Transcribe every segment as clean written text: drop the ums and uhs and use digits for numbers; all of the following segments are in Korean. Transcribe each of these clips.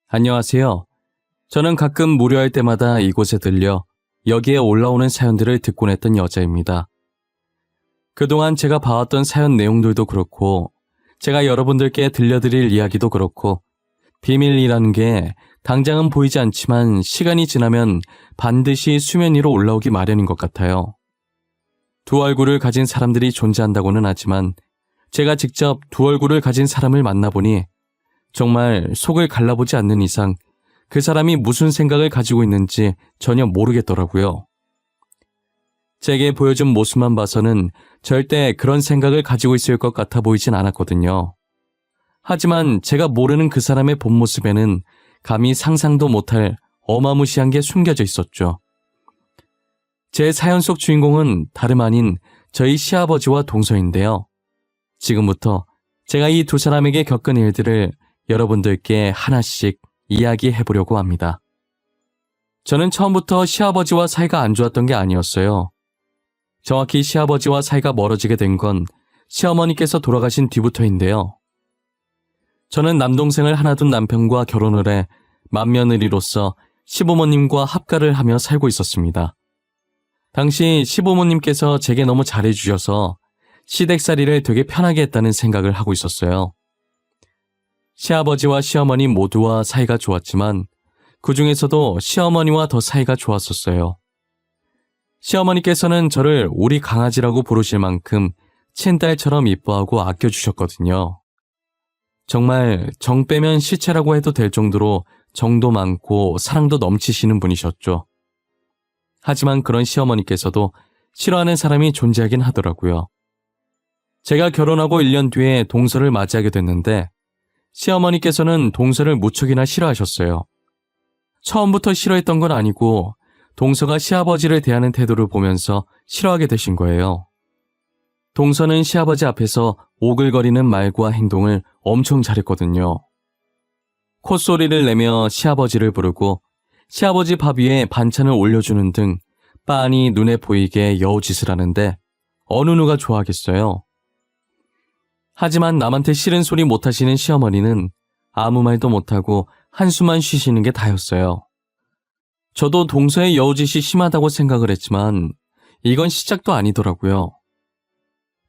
안녕하세요. 저는 가끔 무료할 때마다 이곳에 들려 여기에 올라오는 사연들을 듣곤 했던 여자입니다. 그동안 제가 봐왔던 사연 내용들도 그렇고 제가 여러분들께 들려드릴 이야기도 그렇고 비밀이라는 게 당장은 보이지 않지만 시간이 지나면 반드시 수면 위로 올라오기 마련인 것 같아요. 두 얼굴을 가진 사람들이 존재한다고는 하지만 제가 직접 두 얼굴을 가진 사람을 만나보니 정말 속을 갈라보지 않는 이상 그 사람이 무슨 생각을 가지고 있는지 전혀 모르겠더라고요. 제게 보여준 모습만 봐서는 절대 그런 생각을 가지고 있을 것 같아 보이진 않았거든요. 하지만 제가 모르는 그 사람의 본 모습에는 감히 상상도 못할 어마무시한 게 숨겨져 있었죠. 제 사연 속 주인공은 다름 아닌 저희 시아버지와 동서인데요. 지금부터 제가 이 두 사람에게 겪은 일들을 여러분들께 하나씩 이야기해보려고 합니다. 저는 처음부터 시아버지와 사이가 안 좋았던 게 아니었어요. 정확히 시아버지와 사이가 멀어지게 된 건 시어머니께서 돌아가신 뒤부터인데요. 저는 남동생을 하나 둔 남편과 결혼을 해 맏며느리로서 시부모님과 합가를 하며 살고 있었습니다. 당시 시부모님께서 제게 너무 잘해주셔서 시댁살이를 되게 편하게 했다는 생각을 하고 있었어요. 시아버지와 시어머니 모두와 사이가 좋았지만 그 중에서도 시어머니와 더 사이가 좋았었어요. 시어머니께서는 저를 우리 강아지라고 부르실 만큼 친딸처럼 이뻐하고 아껴주셨거든요. 정말 정 빼면 시체라고 해도 될 정도로 정도 많고 사랑도 넘치시는 분이셨죠. 하지만 그런 시어머니께서도 싫어하는 사람이 존재하긴 하더라고요. 제가 결혼하고 1년 뒤에 동서를 맞이하게 됐는데 시어머니께서는 동서를 무척이나 싫어하셨어요. 처음부터 싫어했던 건 아니고 동서가 시아버지를 대하는 태도를 보면서 싫어하게 되신 거예요. 동서는 시아버지 앞에서 오글거리는 말과 행동을 엄청 잘했거든요. 콧소리를 내며 시아버지를 부르고 시아버지 밥 위에 반찬을 올려주는 등 빤히 눈에 보이게 여우짓을 하는데 어느 누가 좋아하겠어요. 하지만 남한테 싫은 소리 못하시는 시어머니는 아무 말도 못하고 한숨만 쉬시는 게 다였어요. 저도 동서의 여우짓이 심하다고 생각을 했지만 이건 시작도 아니더라고요.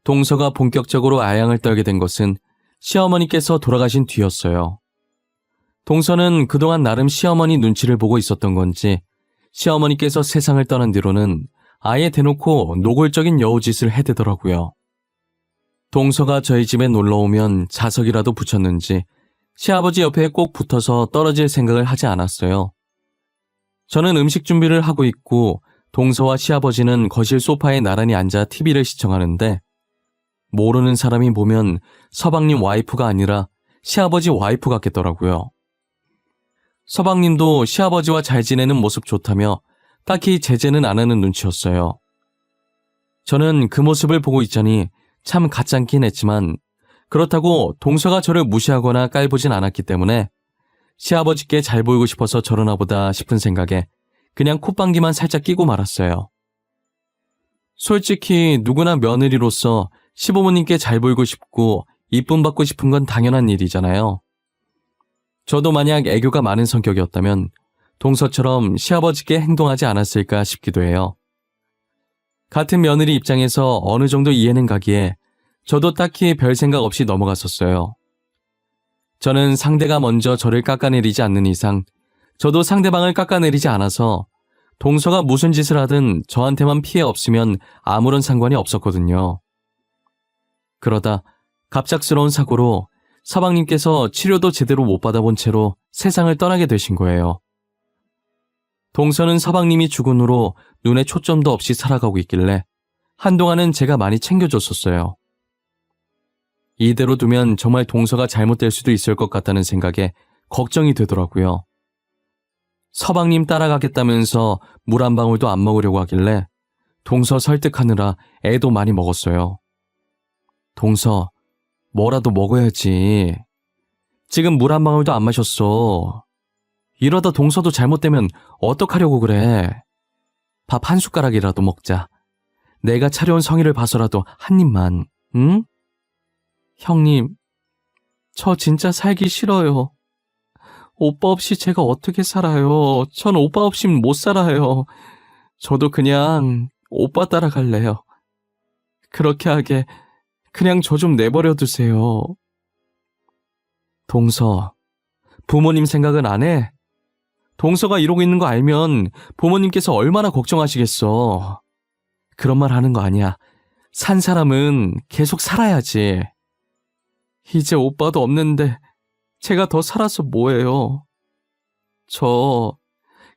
동서가 본격적으로 아양을 떨게 된 것은 시어머니께서 돌아가신 뒤였어요. 동서는 그동안 나름 시어머니 눈치를 보고 있었던 건지 시어머니께서 세상을 떠난 뒤로는 아예 대놓고 노골적인 여우짓을 해대더라고요. 동서가 저희 집에 놀러오면 자석이라도 붙였는지 시아버지 옆에 꼭 붙어서 떨어질 생각을 하지 않았어요. 저는 음식 준비를 하고 있고 동서와 시아버지는 거실 소파에 나란히 앉아 TV를 시청하는데 모르는 사람이 보면 서방님 와이프가 아니라 시아버지 와이프 같겠더라고요. 서방님도 시아버지와 잘 지내는 모습 좋다며 딱히 제재는 안 하는 눈치였어요. 저는 그 모습을 보고 있자니 참 가짠긴 했지만 그렇다고 동서가 저를 무시하거나 깔보진 않았기 때문에 시아버지께 잘 보이고 싶어서 저러나 보다 싶은 생각에 그냥 콧방귀만 살짝 끼고 말았어요. 솔직히 누구나 며느리로서 시부모님께 잘 보이고 싶고 이쁨 받고 싶은 건 당연한 일이잖아요. 저도 만약 애교가 많은 성격이었다면 동서처럼 시아버지께 행동하지 않았을까 싶기도 해요. 같은 며느리 입장에서 어느 정도 이해는 가기에 저도 딱히 별 생각 없이 넘어갔었어요. 저는 상대가 먼저 저를 깎아내리지 않는 이상 저도 상대방을 깎아내리지 않아서 동서가 무슨 짓을 하든 저한테만 피해 없으면 아무런 상관이 없었거든요. 그러다 갑작스러운 사고로 서방님께서 치료도 제대로 못 받아본 채로 세상을 떠나게 되신 거예요. 동서는 서방님이 죽은 후로 눈에 초점도 없이 살아가고 있길래 한동안은 제가 많이 챙겨줬었어요. 이대로 두면 정말 동서가 잘못될 수도 있을 것 같다는 생각에 걱정이 되더라고요. 서방님 따라가겠다면서 물 한 방울도 안 먹으려고 하길래 동서 설득하느라 애도 많이 먹었어요. 동서, 뭐라도 먹어야지. 지금 물 한 방울도 안 마셨어. 이러다 동서도 잘못되면 어떡하려고 그래. 밥 한 숟가락이라도 먹자. 내가 차려온 성의를 봐서라도 한 입만, 응? 형님, 저 진짜 살기 싫어요. 오빠 없이 제가 어떻게 살아요? 전 오빠 없이는 못 살아요. 저도 그냥 오빠 따라갈래요. 그렇게 하게 그냥 저 좀 내버려 두세요. 동서, 부모님 생각은 안 해? 동서가 이러고 있는 거 알면 부모님께서 얼마나 걱정하시겠어. 그런 말 하는 거 아니야. 산 사람은 계속 살아야지. 이제 오빠도 없는데 제가 더 살아서 뭐해요. 저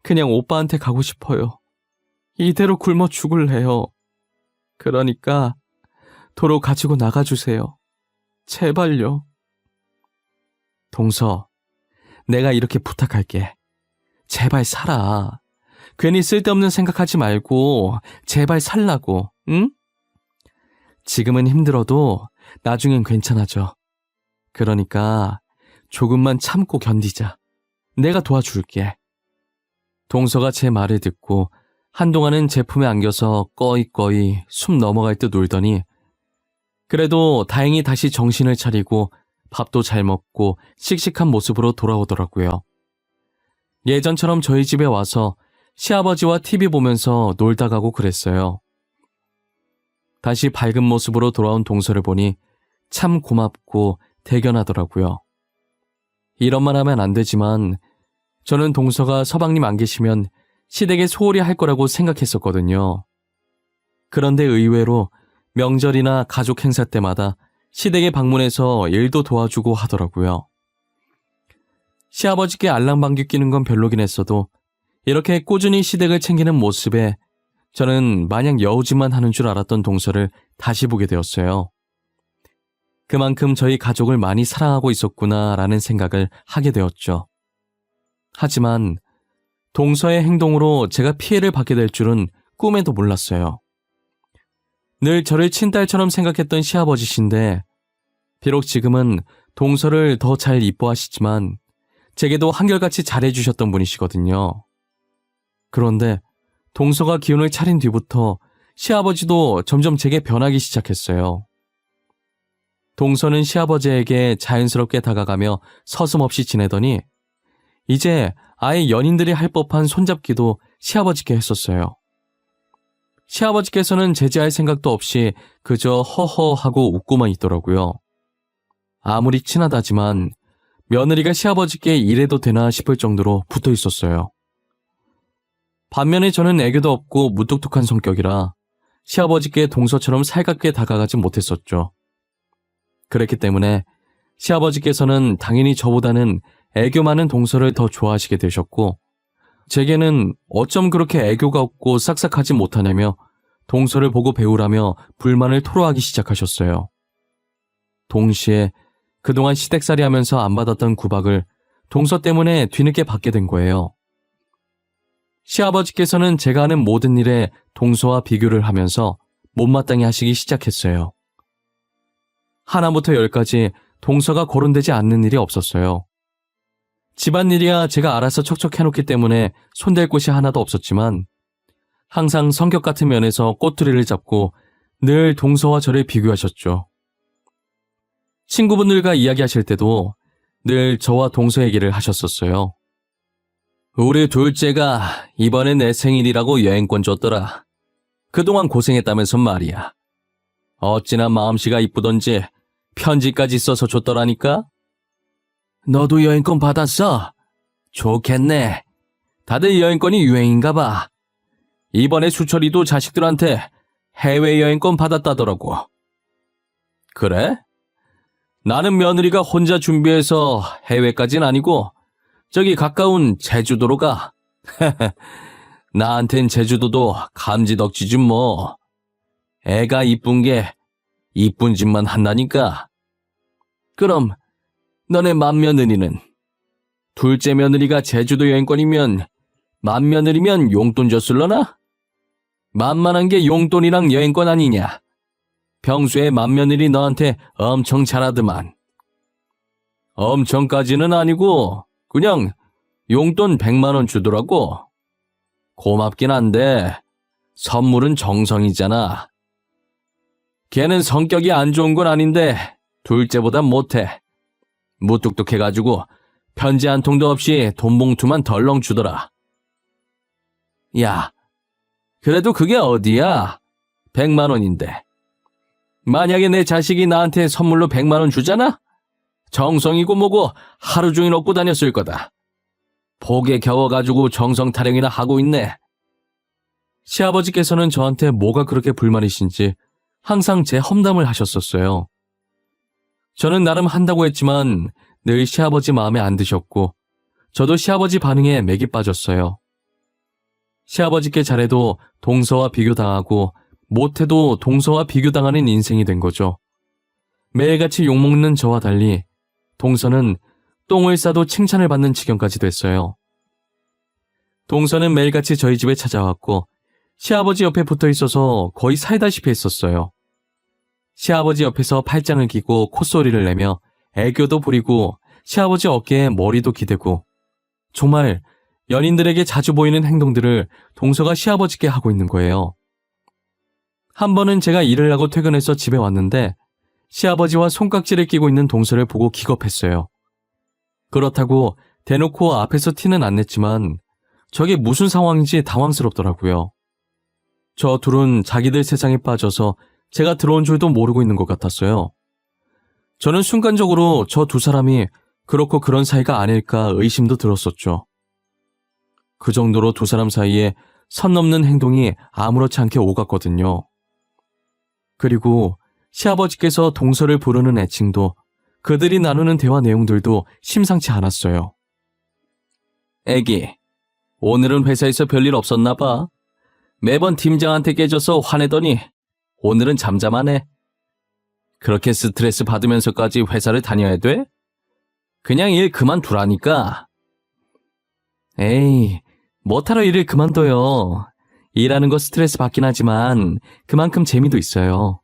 그냥 오빠한테 가고 싶어요. 이대로 굶어 죽을래요. 그러니까 도로 가지고 나가주세요. 제발요. 동서, 내가 이렇게 부탁할게. 제발 살아. 괜히 쓸데없는 생각하지 말고 제발 살라고, 응? 지금은 힘들어도 나중엔 괜찮아져. 그러니까 조금만 참고 견디자. 내가 도와줄게. 동서가 제 말을 듣고 한동안은 제 품에 안겨서 꺼이꺼이 숨 넘어갈 듯 울더니 그래도 다행히 다시 정신을 차리고 밥도 잘 먹고 씩씩한 모습으로 돌아오더라고요. 예전처럼 저희 집에 와서 시아버지와 TV 보면서 놀다 가고 그랬어요. 다시 밝은 모습으로 돌아온 동서를 보니 참 고맙고 대견하더라고요. 이런 말 하면 안 되지만 저는 동서가 서방님 안 계시면 시댁에 소홀히 할 거라고 생각했었거든요. 그런데 의외로 명절이나 가족 행사 때마다 시댁에 방문해서 일도 도와주고 하더라고요. 시아버지께 알랑방귀 끼는 건 별로긴 했어도 이렇게 꾸준히 시댁을 챙기는 모습에 저는 마냥 여우짓만 하는 줄 알았던 동서를 다시 보게 되었어요. 그만큼 저희 가족을 많이 사랑하고 있었구나라는 생각을 하게 되었죠. 하지만 동서의 행동으로 제가 피해를 받게 될 줄은 꿈에도 몰랐어요. 늘 저를 친딸처럼 생각했던 시아버지신데 비록 지금은 동서를 더 잘 이뻐하시지만 제게도 한결같이 잘해주셨던 분이시거든요. 그런데 동서가 기운을 차린 뒤부터 시아버지도 점점 제게 변하기 시작했어요. 동서는 시아버지에게 자연스럽게 다가가며 서슴없이 지내더니 이제 아예 연인들이 할 법한 손잡기도 시아버지께 했었어요. 시아버지께서는 제지할 생각도 없이 그저 허허하고 웃고만 있더라고요. 아무리 친하다지만 며느리가 시아버지께 이래도 되나 싶을 정도로 붙어 있었어요. 반면에 저는 애교도 없고 무뚝뚝한 성격이라 시아버지께 동서처럼 살갑게 다가가지 못했었죠. 그랬기 때문에 시아버지께서는 당연히 저보다는 애교 많은 동서를 더 좋아하시게 되셨고 제게는 어쩜 그렇게 애교가 없고 싹싹하지 못하냐며 동서를 보고 배우라며 불만을 토로하기 시작하셨어요. 동시에 그동안 시댁살이 하면서 안 받았던 구박을 동서 때문에 뒤늦게 받게 된 거예요. 시아버지께서는 제가 하는 모든 일에 동서와 비교를 하면서 못마땅해 하시기 시작했어요. 하나부터 열까지 동서가 거론되지 않는 일이 없었어요. 집안일이야 제가 알아서 척척 해놓기 때문에 손댈 곳이 하나도 없었지만 항상 성격 같은 면에서 꼬투리를 잡고 늘 동서와 저를 비교하셨죠. 친구분들과 이야기하실 때도 늘 저와 동서 얘기를 하셨었어요. 우리 둘째가 이번에 내 생일이라고 여행권 줬더라. 그동안 고생했다면서 말이야. 어찌나 마음씨가 이쁘던지 편지까지 써서 줬더라니까? 너도 여행권 받았어? 좋겠네. 다들 여행권이 유행인가 봐. 이번에 수철이도 자식들한테 해외여행권 받았다더라고. 그래? 나는 며느리가 혼자 준비해서 해외까진 아니고 저기 가까운 제주도로 가. 나한텐 제주도도 감지덕지지 뭐. 애가 이쁜 게 이쁜 짓만 한다니까. 그럼 너네 맏며느리는? 둘째 며느리가 제주도 여행권이면 맏며느리면 용돈 줬을러나? 만만한 게 용돈이랑 여행권 아니냐. 평소에 맏며느리 너한테 엄청 잘하더만. 엄청까지는 아니고 그냥 용돈 100만 원 주더라고. 고맙긴 한데 선물은 정성이잖아. 걔는 성격이 안 좋은 건 아닌데 둘째보단 못해. 무뚝뚝해가지고 편지 한 통도 없이 돈 봉투만 덜렁 주더라. 야, 그래도 그게 어디야? 100만 원인데. 만약에 내 자식이 나한테 선물로 100만 원 주잖아? 정성이고 뭐고 하루 종일 얻고 다녔을 거다. 복에 겨워가지고 정성 타령이나 하고 있네. 시아버지께서는 저한테 뭐가 그렇게 불만이신지 항상 제 험담을 하셨었어요. 저는 나름 한다고 했지만 늘 시아버지 마음에 안 드셨고 저도 시아버지 반응에 맥이 빠졌어요. 시아버지께 잘해도 동서와 비교당하고 못해도 동서와 비교당하는 인생이 된 거죠. 매일같이 욕먹는 저와 달리 동서는 똥을 싸도 칭찬을 받는 지경까지 됐어요. 동서는 매일같이 저희 집에 찾아왔고 시아버지 옆에 붙어 있어서 거의 살다시피 했었어요. 시아버지 옆에서 팔짱을 끼고 콧소리를 내며 애교도 부리고 시아버지 어깨에 머리도 기대고 정말 연인들에게 자주 보이는 행동들을 동서가 시아버지께 하고 있는 거예요. 한 번은 제가 일을 하고 퇴근해서 집에 왔는데 시아버지와 손깍지를 끼고 있는 동서를 보고 기겁했어요. 그렇다고 대놓고 앞에서 티는 안 냈지만 저게 무슨 상황인지 당황스럽더라고요. 저 둘은 자기들 세상에 빠져서 제가 들어온 줄도 모르고 있는 것 같았어요. 저는 순간적으로 저 두 사람이 그렇고 그런 사이가 아닐까 의심도 들었었죠. 그 정도로 두 사람 사이에 선 넘는 행동이 아무렇지 않게 오갔거든요. 그리고 시아버지께서 동서를 부르는 애칭도 그들이 나누는 대화 내용들도 심상치 않았어요. 애기, 오늘은 회사에서 별일 없었나 봐. 매번 팀장한테 깨져서 화내더니 오늘은 잠잠하네. 그렇게 스트레스 받으면서까지 회사를 다녀야 돼? 그냥 일 그만두라니까. 에이, 뭐하러 일을 그만둬요. 일하는 거 스트레스 받긴 하지만 그만큼 재미도 있어요.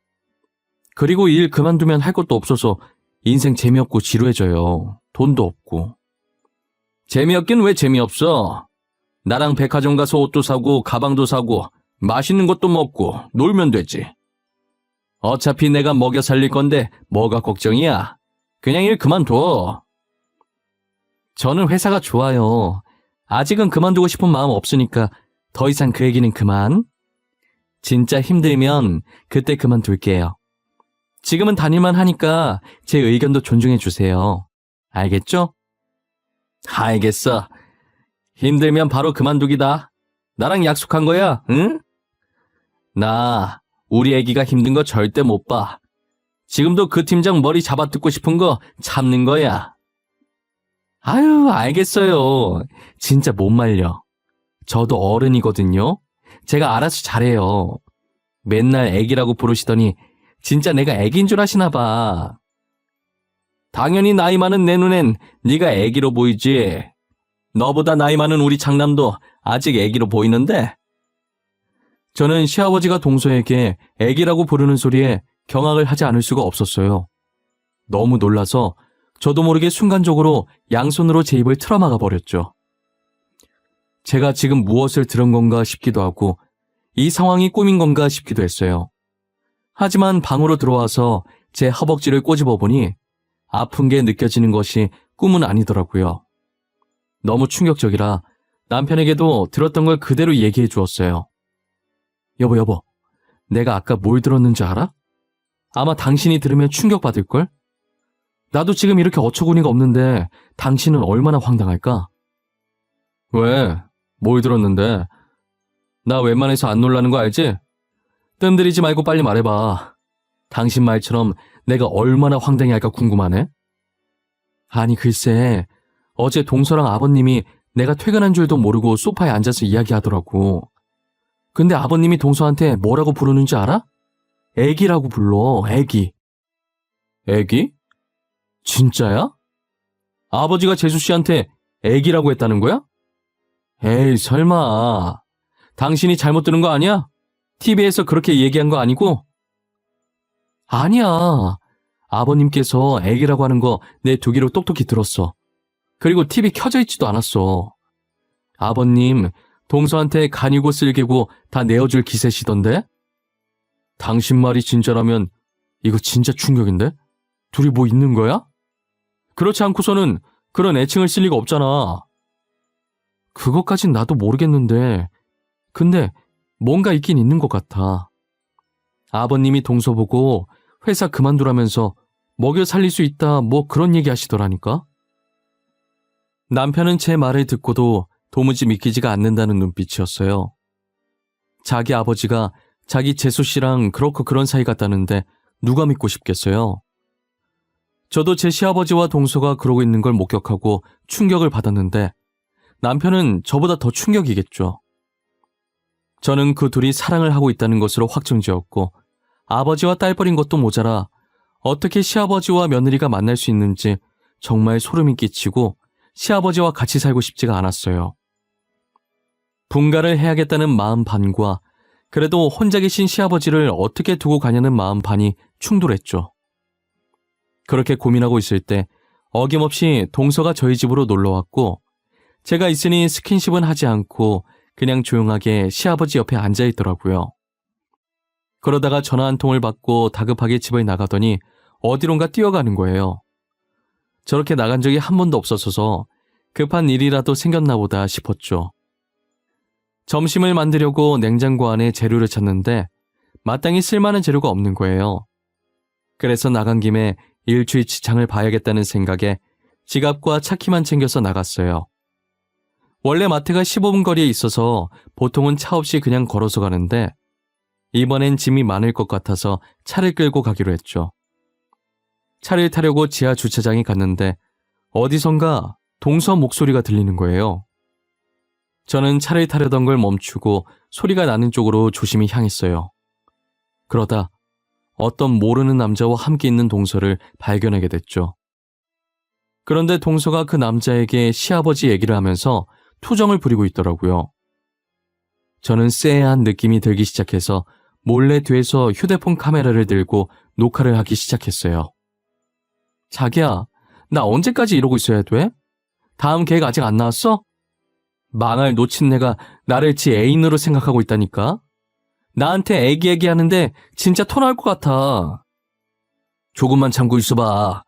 그리고 일 그만두면 할 것도 없어서 인생 재미없고 지루해져요. 돈도 없고. 재미없긴 왜 재미없어? 나랑 백화점 가서 옷도 사고 가방도 사고 맛있는 것도 먹고 놀면 되지. 어차피 내가 먹여 살릴 건데 뭐가 걱정이야? 그냥 일 그만둬. 저는 회사가 좋아요. 아직은 그만두고 싶은 마음 없으니까 더 이상 그 얘기는 그만. 진짜 힘들면 그때 그만둘게요. 지금은 다닐만 하니까 제 의견도 존중해 주세요. 알겠죠? 알겠어. 힘들면 바로 그만두기다. 나랑 약속한 거야, 응? 나 우리 애기가 힘든 거 절대 못 봐. 지금도 그 팀장 머리 잡아뜯고 싶은 거 참는 거야. 아유, 알겠어요. 진짜 못 말려. 저도 어른이거든요. 제가 알아서 잘해요. 맨날 애기라고 부르시더니 진짜 내가 애기인 줄 아시나 봐. 당연히 나이 많은 내 눈엔 네가 애기로 보이지. 너보다 나이 많은 우리 장남도 아직 애기로 보이는데. 저는 시아버지가 동서에게 애기라고 부르는 소리에 경악을 하지 않을 수가 없었어요. 너무 놀라서 저도 모르게 순간적으로 양손으로 제 입을 틀어막아 버렸죠. 제가 지금 무엇을 들은 건가 싶기도 하고 이 상황이 꿈인 건가 싶기도 했어요. 하지만 방으로 들어와서 제 허벅지를 꼬집어 보니 아픈 게 느껴지는 것이 꿈은 아니더라고요. 너무 충격적이라 남편에게도 들었던 걸 그대로 얘기해 주었어요. 여보, 내가 아까 뭘 들었는지 알아? 아마 당신이 들으면 충격받을걸? 나도 지금 이렇게 어처구니가 없는데 당신은 얼마나 황당할까? 왜? 뭘 들었는데? 나 웬만해서 안 놀라는 거 알지? 뜸들이지 말고 빨리 말해봐. 당신 말처럼 내가 얼마나 황당해할까 궁금하네? 아니 글쎄, 어제 동서랑 아버님이 내가 퇴근한 줄도 모르고 소파에 앉아서 이야기하더라고. 근데 아버님이 동서한테 뭐라고 부르는지 알아? 애기라고 불러, 애기. 애기? 진짜야? 아버지가 재수 씨한테 애기라고 했다는 거야? 에이, 설마. 당신이 잘못 들은 거 아니야? TV에서 그렇게 얘기한 거 아니고? 아니야. 아버님께서 애기라고 하는 거 내 두 귀로 똑똑히 들었어. 그리고 TV 켜져 있지도 않았어. 아버님, 동서한테 간이고 쓸개고 다 내어줄 기세시던데? 당신 말이 진짜라면 이거 진짜 충격인데? 둘이 뭐 있는 거야? 그렇지 않고서는 그런 애칭을 쓸 리가 없잖아. 그것까진 나도 모르겠는데, 근데 뭔가 있긴 있는 것 같아. 아버님이 동서 보고 회사 그만두라면서 먹여 살릴 수 있다 뭐 그런 얘기 하시더라니까. 남편은 제 말을 듣고도 도무지 믿기지가 않는다는 눈빛이었어요. 자기 아버지가 자기 재수 씨랑 그렇고 그런 사이 같다는데 누가 믿고 싶겠어요. 저도 제 시아버지와 동서가 그러고 있는 걸 목격하고 충격을 받았는데 남편은 저보다 더 충격이겠죠. 저는 그 둘이 사랑을 하고 있다는 것으로 확정지었고 아버지와 딸뻘인 것도 모자라 어떻게 시아버지와 며느리가 만날 수 있는지 정말 소름이 끼치고 시아버지와 같이 살고 싶지가 않았어요. 분가를 해야겠다는 마음 반과 그래도 혼자 계신 시아버지를 어떻게 두고 가냐는 마음 반이 충돌했죠. 그렇게 고민하고 있을 때 어김없이 동서가 저희 집으로 놀러왔고 제가 있으니 스킨십은 하지 않고 그냥 조용하게 시아버지 옆에 앉아있더라고요. 그러다가 전화 한 통을 받고 다급하게 집을 나가더니 어디론가 뛰어가는 거예요. 저렇게 나간 적이 한 번도 없었어서 급한 일이라도 생겼나 보다 싶었죠. 점심을 만들려고 냉장고 안에 재료를 찾는데 마땅히 쓸만한 재료가 없는 거예요. 그래서 나간 김에 일주일치 장을 봐야겠다는 생각에 지갑과 차키만 챙겨서 나갔어요. 원래 마트가 15분 거리에 있어서 보통은 차 없이 그냥 걸어서 가는데 이번엔 짐이 많을 것 같아서 차를 끌고 가기로 했죠. 차를 타려고 지하 주차장에 갔는데 어디선가 동서 목소리가 들리는 거예요. 저는 차를 타려던 걸 멈추고 소리가 나는 쪽으로 조심히 향했어요. 그러다 어떤 모르는 남자와 함께 있는 동서를 발견하게 됐죠. 그런데 동서가 그 남자에게 시아버지 얘기를 하면서 투정을 부리고 있더라고요. 저는 쎄한 느낌이 들기 시작해서 몰래 뒤에서 휴대폰 카메라를 들고 녹화를 하기 시작했어요. 자기야, 나 언제까지 이러고 있어야 돼? 다음 계획 아직 안 나왔어? 망할 놓친 내가 나를 지 애인으로 생각하고 있다니까? 나한테 애기 하는데 진짜 토 나올 것 같아. 조금만 참고 있어봐.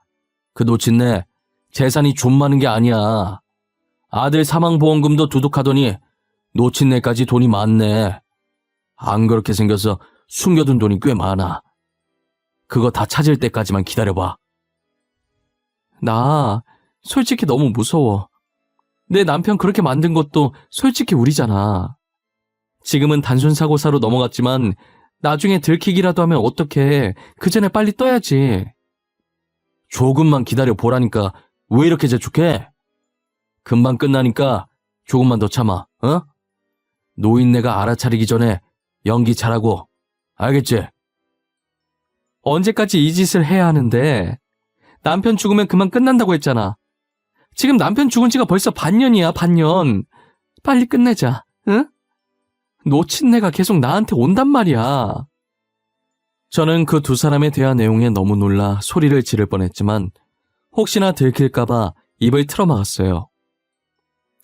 그 놓친 내 재산이 좀 많은 게 아니야. 아들 사망보험금도 두둑하더니 놓친 내까지 돈이 많네. 안 그렇게 생겨서 숨겨둔 돈이 꽤 많아. 그거 다 찾을 때까지만 기다려봐. 나 솔직히 너무 무서워. 내 남편 그렇게 만든 것도 솔직히 우리잖아. 지금은 단순 사고사로 넘어갔지만 나중에 들키기라도 하면 어떡해. 그 전에 빨리 떠야지. 조금만 기다려 보라니까 왜 이렇게 재촉해? 금방 끝나니까 조금만 더 참아, 어? 노인네가 알아차리기 전에 연기 잘하고, 알겠지? 언제까지 이 짓을 해야 하는데? 남편 죽으면 그만 끝난다고 했잖아. 지금 남편 죽은 지가 벌써 반년이야, 반년. 빨리 끝내자, 응? 놓친 내가 계속 나한테 온단 말이야. 저는 그 두 사람의 대화 내용에 너무 놀라 소리를 지를 뻔했지만 혹시나 들킬까봐 입을 틀어막았어요.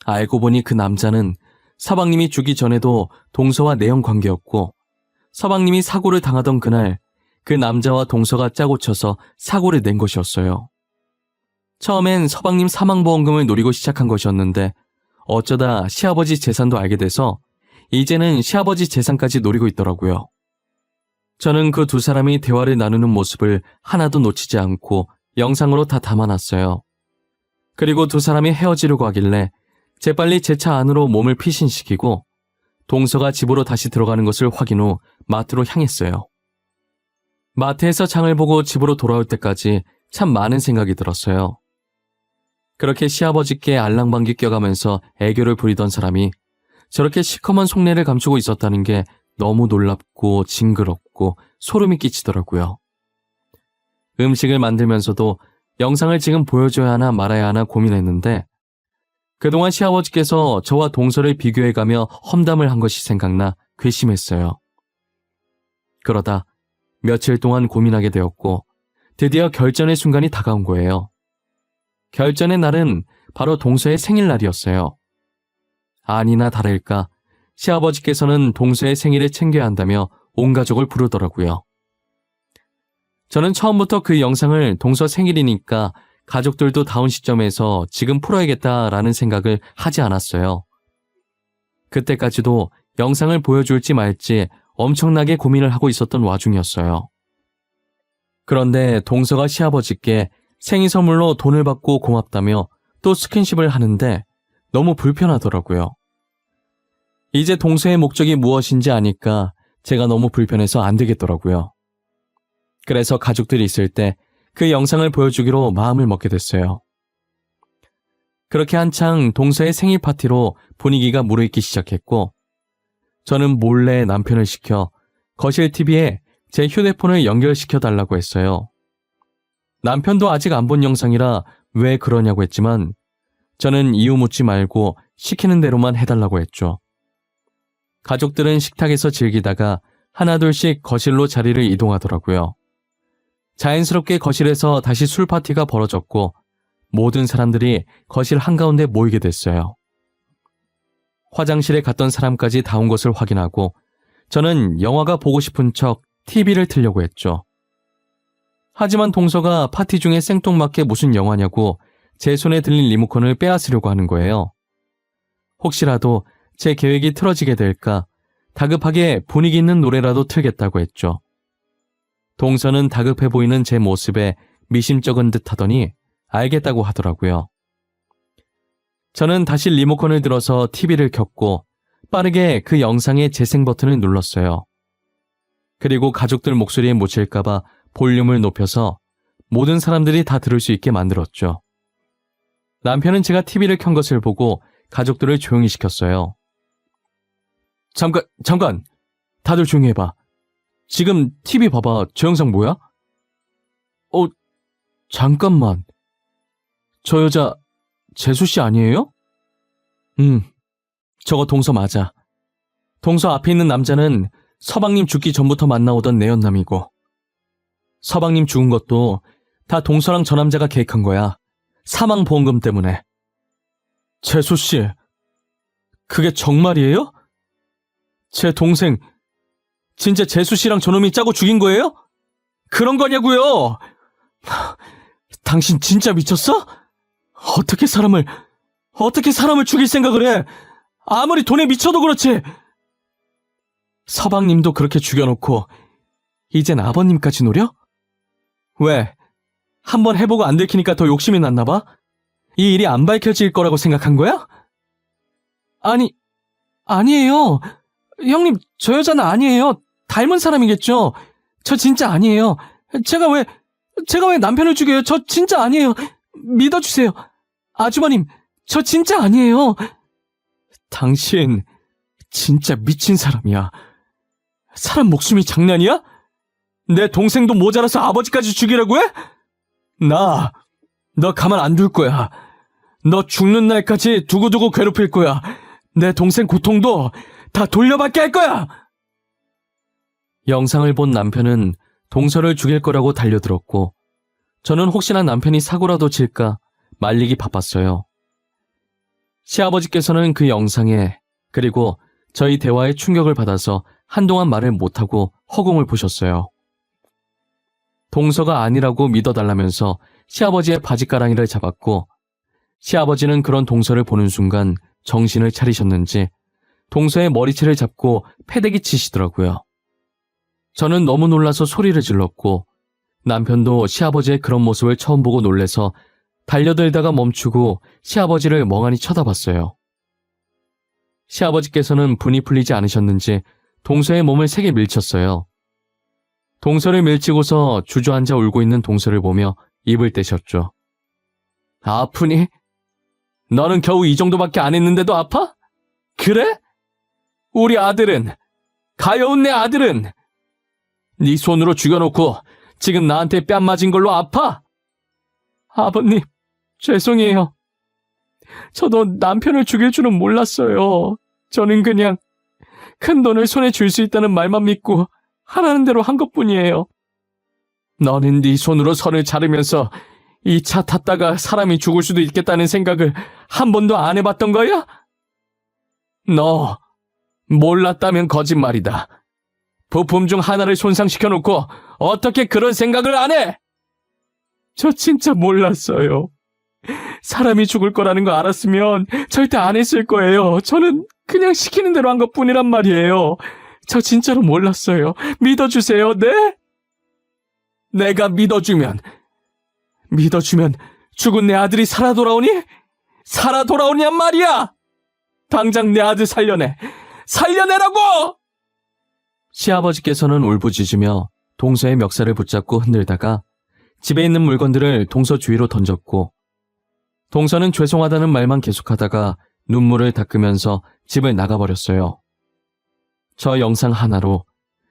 알고 보니 그 남자는 서방님이 죽기 전에도 동서와 내연 관계였고 서방님이 사고를 당하던 그날 그 남자와 동서가 짜고 쳐서 사고를 낸 것이었어요. 처음엔 서방님 사망보험금을 노리고 시작한 것이었는데 어쩌다 시아버지 재산도 알게 돼서 이제는 시아버지 재산까지 노리고 있더라고요. 저는 그 두 사람이 대화를 나누는 모습을 하나도 놓치지 않고 영상으로 다 담아놨어요. 그리고 두 사람이 헤어지려고 하길래 재빨리 제 차 안으로 몸을 피신시키고 동서가 집으로 다시 들어가는 것을 확인 후 마트로 향했어요. 마트에서 장을 보고 집으로 돌아올 때까지 참 많은 생각이 들었어요. 그렇게 시아버지께 알랑방귀 껴가면서 애교를 부리던 사람이 저렇게 시커먼 속내를 감추고 있었다는 게 너무 놀랍고 징그럽고 소름이 끼치더라고요. 음식을 만들면서도 영상을 지금 보여줘야 하나 말아야 하나 고민했는데 그동안 시아버지께서 저와 동서를 비교해가며 험담을 한 것이 생각나 괘씸했어요. 그러다 며칠 동안 고민하게 되었고 드디어 결전의 순간이 다가온 거예요. 결전의 날은 바로 동서의 생일날이었어요. 아니나 다를까 시아버지께서는 동서의 생일을 챙겨야 한다며 온 가족을 부르더라고요. 저는 처음부터 그 영상을 동서 생일이니까 가족들도 다운 시점에서 지금 풀어야겠다라는 생각을 하지 않았어요. 그때까지도 영상을 보여줄지 말지 엄청나게 고민을 하고 있었던 와중이었어요. 그런데 동서가 시아버지께 생일 선물로 돈을 받고 고맙다며 또 스킨십을 하는데 너무 불편하더라고요. 이제 동서의 목적이 무엇인지 아니까 제가 너무 불편해서 안 되겠더라고요. 그래서 가족들이 있을 때 그 영상을 보여주기로 마음을 먹게 됐어요. 그렇게 한창 동서의 생일 파티로 분위기가 무르익기 시작했고 저는 몰래 남편을 시켜 거실 TV에 제 휴대폰을 연결시켜 달라고 했어요. 남편도 아직 안 본 영상이라 왜 그러냐고 했지만 저는 이유 묻지 말고 시키는 대로만 해달라고 했죠. 가족들은 식탁에서 즐기다가 하나둘씩 거실로 자리를 이동하더라고요. 자연스럽게 거실에서 다시 술 파티가 벌어졌고 모든 사람들이 거실 한가운데 모이게 됐어요. 화장실에 갔던 사람까지 다 온 것을 확인하고 저는 영화가 보고 싶은 척 TV를 틀려고 했죠. 하지만 동서가 파티 중에 생뚱맞게 무슨 영화냐고 제 손에 들린 리모컨을 빼앗으려고 하는 거예요. 혹시라도 제 계획이 틀어지게 될까 다급하게 분위기 있는 노래라도 틀겠다고 했죠. 동서는 다급해 보이는 제 모습에 미심쩍은 듯 하더니 알겠다고 하더라고요. 저는 다시 리모컨을 들어서 TV를 켰고 빠르게 그 영상의 재생 버튼을 눌렀어요. 그리고 가족들 목소리에 묻힐까봐 볼륨을 높여서 모든 사람들이 다 들을 수 있게 만들었죠. 남편은 제가 TV를 켠 것을 보고 가족들을 조용히 시켰어요. 잠깐! 다들 조용히 해봐. 지금 TV 봐봐. 저 영상 뭐야? 잠깐만. 저 여자 재수씨 아니에요? 저거 동서 맞아. 동서 앞에 있는 남자는 서방님 죽기 전부터 만나오던 내연남이고 서방님 죽은 것도 다 동서랑 저 남자가 계획한 거야. 사망보험금 때문에. 재수씨, 그게 정말이에요? 제 동생 진짜 재수씨랑 저놈이 짜고 죽인 거예요? 그런 거냐고요? 당신 진짜 미쳤어? 어떻게 사람을 죽일 생각을 해? 아무리 돈에 미쳐도 그렇지. 서방님도 그렇게 죽여놓고 이젠 아버님까지 노려? 왜? 한번 해보고 안 들키니까 더 욕심이 났나 봐? 이 일이 안 밝혀질 거라고 생각한 거야? 아니에요. 형님, 저 여자는 아니에요. 닮은 사람이겠죠. 저 진짜 아니에요. 제가 왜 남편을 죽여요? 저 진짜 아니에요. 믿어주세요. 아주머님, 저 진짜 아니에요. 당신 진짜 미친 사람이야. 사람 목숨이 장난이야? 내 동생도 모자라서 아버지까지 죽이라고 해? 너 가만 안 둘 거야. 너 죽는 날까지 두고두고 괴롭힐 거야. 내 동생 고통도 다 돌려받게 할 거야. 영상을 본 남편은 동서를 죽일 거라고 달려들었고 저는 혹시나 남편이 사고라도 칠까 말리기 바빴어요. 시아버지께서는 그 영상에 그리고 저희 대화에 충격을 받아서 한동안 말을 못하고 허공을 보셨어요. 동서가 아니라고 믿어달라면서 시아버지의 바지가랑이를 잡았고 시아버지는 그런 동서를 보는 순간 정신을 차리셨는지 동서의 머리채를 잡고 패대기 치시더라고요. 저는 너무 놀라서 소리를 질렀고 남편도 시아버지의 그런 모습을 처음 보고 놀래서 달려들다가 멈추고 시아버지를 멍하니 쳐다봤어요. 시아버지께서는 분이 풀리지 않으셨는지 동서의 몸을 세게 밀쳤어요. 동서를 밀치고서 주저앉아 울고 있는 동서를 보며 입을 떼셨죠. 아프니? 너는 겨우 이 정도밖에 안 했는데도 아파? 그래? 우리 아들은, 가여운 내 아들은 네 손으로 죽여놓고 지금 나한테 뺨 맞은 걸로 아파? 아버님, 죄송해요. 저도 남편을 죽일 줄은 몰랐어요. 저는 그냥 큰 돈을 손에 쥘 수 있다는 말만 믿고 하라는 대로 한 것뿐이에요. 너는 네 손으로 선을 자르면서 이 차 탔다가 사람이 죽을 수도 있겠다는 생각을 한 번도 안 해봤던 거야? 너 몰랐다면 거짓말이다. 부품 중 하나를 손상시켜놓고 어떻게 그런 생각을 안 해? 저 진짜 몰랐어요. 사람이 죽을 거라는 거 알았으면 절대 안 했을 거예요. 저는 그냥 시키는 대로 한 것뿐이란 말이에요. 저 진짜로 몰랐어요. 믿어주세요, 네? 내가 믿어주면 죽은 내 아들이 살아 돌아오니? 살아 돌아오냔 말이야! 당장 내 아들 살려내라고! 시아버지께서는 울부짖으며 동서의 멱살을 붙잡고 흔들다가 집에 있는 물건들을 동서 주위로 던졌고, 동서는 죄송하다는 말만 계속하다가 눈물을 닦으면서 집을 나가버렸어요. 저 영상 하나로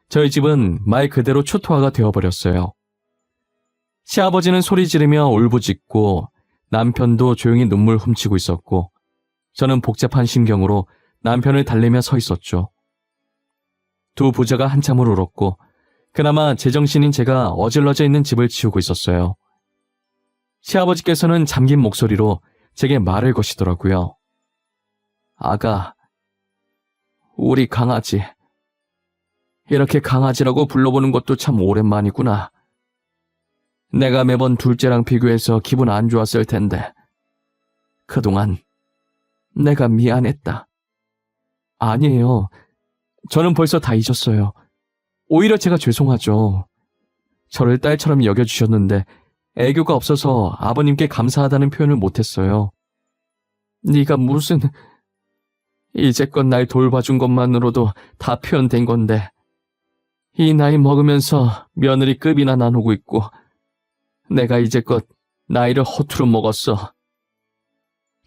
저희 집은 말 그대로 초토화가 되어버렸어요. 시아버지는 소리 지르며 울부짖고 남편도 조용히 눈물 훔치고 있었고, 저는 복잡한 심경으로 남편을 달래며 서 있었죠. 두 부자가 한참을 울었고, 그나마 제정신인 제가 어질러져 있는 집을 치우고 있었어요. 시아버지께서는 잠긴 목소리로 제게 말을 거시더라고요. 아가, 우리 강아지. 이렇게 강아지라고 불러보는 것도 참 오랜만이구나. 내가 매번 둘째랑 비교해서 기분 안 좋았을 텐데 그동안 내가 미안했다. 아니에요. 저는 벌써 다 잊었어요. 오히려 제가 죄송하죠. 저를 딸처럼 여겨주셨는데 애교가 없어서 아버님께 감사하다는 표현을 못했어요. 네가 무슨... 이제껏 날 돌봐준 것만으로도 다 표현된 건데 이 나이 먹으면서 며느리급이나 나누고 있고 내가 이제껏 나이를 허투루 먹었어.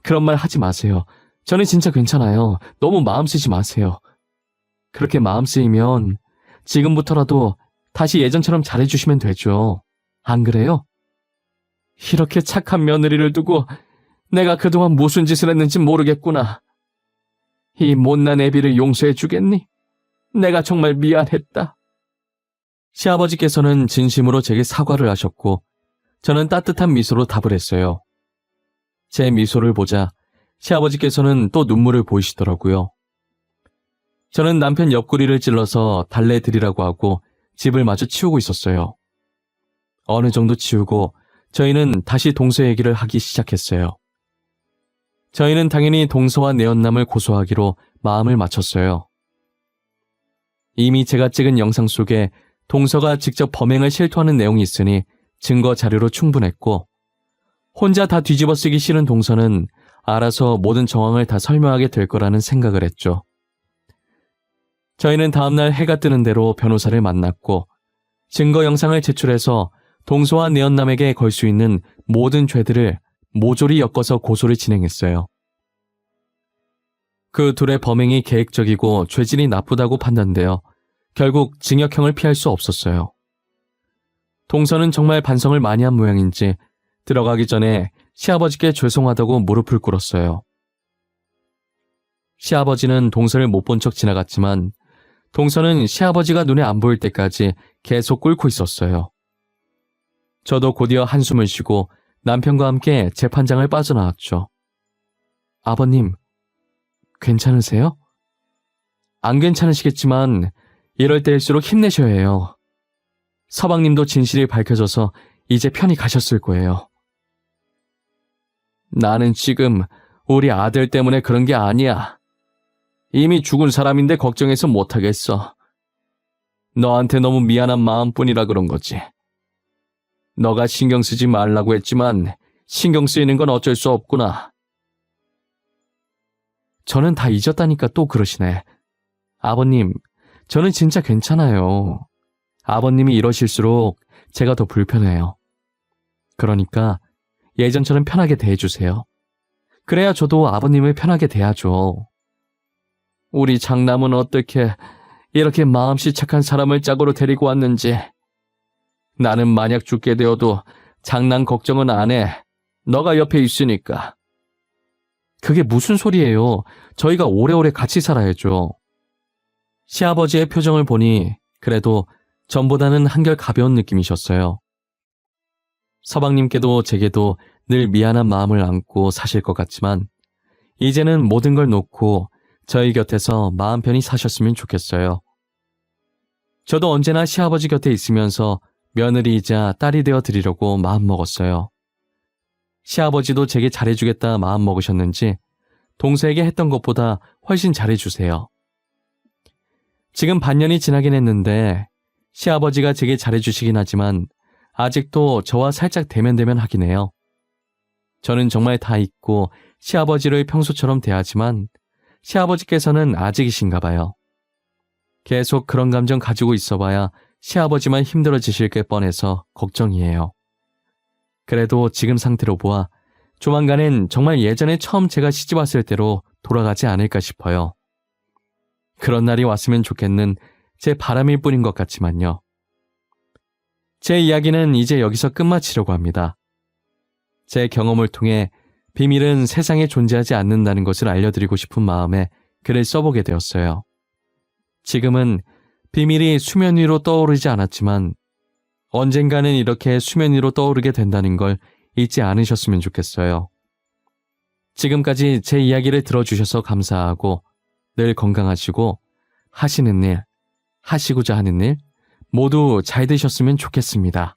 그런 말 하지 마세요. 저는 진짜 괜찮아요. 너무 마음 쓰지 마세요. 그렇게 마음 쓰이면 지금부터라도 다시 예전처럼 잘해주시면 되죠. 안 그래요? 이렇게 착한 며느리를 두고 내가 그동안 무슨 짓을 했는지 모르겠구나. 이 못난 애비를 용서해 주겠니? 내가 정말 미안했다. 시아버지께서는 진심으로 제게 사과를 하셨고 저는 따뜻한 미소로 답을 했어요. 제 미소를 보자 시아버지께서는 또 눈물을 보이시더라고요. 저는 남편 옆구리를 찔러서 달래드리라고 하고 집을 마저 치우고 있었어요. 어느 정도 치우고 저희는 다시 동서 얘기를 하기 시작했어요. 저희는 당연히 동서와 내연남을 고소하기로 마음을 맞췄어요. 이미 제가 찍은 영상 속에 동서가 직접 범행을 실토하는 내용이 있으니 증거 자료로 충분했고, 혼자 다 뒤집어 쓰기 싫은 동서는 알아서 모든 정황을 다 설명하게 될 거라는 생각을 했죠. 저희는 다음날 해가 뜨는 대로 변호사를 만났고 증거 영상을 제출해서 동서와 내연남에게 걸 수 있는 모든 죄들을 모조리 엮어서 고소를 진행했어요. 그 둘의 범행이 계획적이고 죄질이 나쁘다고 판단되어 결국 징역형을 피할 수 없었어요. 동서는 정말 반성을 많이 한 모양인지 들어가기 전에 시아버지께 죄송하다고 무릎을 꿇었어요. 시아버지는 동서를 못 본 척 지나갔지만 동서는 시아버지가 눈에 안 보일 때까지 계속 꿇고 있었어요. 저도 곧이어 한숨을 쉬고 남편과 함께 재판장을 빠져나왔죠. 아버님, 괜찮으세요? 안 괜찮으시겠지만 이럴 때일수록 힘내셔야 해요. 서방님도 진실이 밝혀져서 이제 편히 가셨을 거예요. 나는 지금 우리 아들 때문에 그런 게 아니야. 이미 죽은 사람인데 걱정해서 못하겠어. 너한테 너무 미안한 마음뿐이라 그런 거지. 너가 신경 쓰지 말라고 했지만 신경 쓰이는 건 어쩔 수 없구나. 저는 다 잊었다니까 또 그러시네. 아버님, 저는 진짜 괜찮아요. 아버님이 이러실수록 제가 더 불편해요. 그러니까 예전처럼 편하게 대해주세요. 그래야 저도 아버님을 편하게 대하죠. 우리 장남은 어떻게 이렇게 마음씨 착한 사람을 짝으로 데리고 왔는지. 나는 만약 죽게 되어도 장남 걱정은 안 해. 너가 옆에 있으니까. 그게 무슨 소리예요. 저희가 오래오래 같이 살아야죠. 시아버지의 표정을 보니 그래도 전보다는 한결 가벼운 느낌이셨어요. 서방님께도 제게도 늘 미안한 마음을 안고 사실 것 같지만 이제는 모든 걸 놓고 저희 곁에서 마음 편히 사셨으면 좋겠어요. 저도 언제나 시아버지 곁에 있으면서 며느리이자 딸이 되어 드리려고 마음먹었어요. 시아버지도 제게 잘해주겠다 마음먹으셨는지 동서에게 했던 것보다 훨씬 잘해주세요. 지금 반년이 지나긴 했는데 시아버지가 제게 잘해주시긴 하지만 아직도 저와 살짝 대면대면 하긴 해요. 저는 정말 다 잊고 시아버지를 평소처럼 대하지만 시아버지께서는 아직이신가 봐요. 계속 그런 감정 가지고 있어봐야 시아버지만 힘들어지실 게 뻔해서 걱정이에요. 그래도 지금 상태로 보아 조만간엔 정말 예전에 처음 제가 시집왔을 때로 돌아가지 않을까 싶어요. 그런 날이 왔으면 좋겠는 제 바람일 뿐인 것 같지만요. 제 이야기는 이제 여기서 끝마치려고 합니다. 제 경험을 통해 비밀은 세상에 존재하지 않는다는 것을 알려드리고 싶은 마음에 글을 써보게 되었어요. 지금은 비밀이 수면 위로 떠오르지 않았지만 언젠가는 이렇게 수면 위로 떠오르게 된다는 걸 잊지 않으셨으면 좋겠어요. 지금까지 제 이야기를 들어주셔서 감사하고 늘 건강하시고 하시는 일, 하시고자 하는 일 모두 잘 되셨으면 좋겠습니다.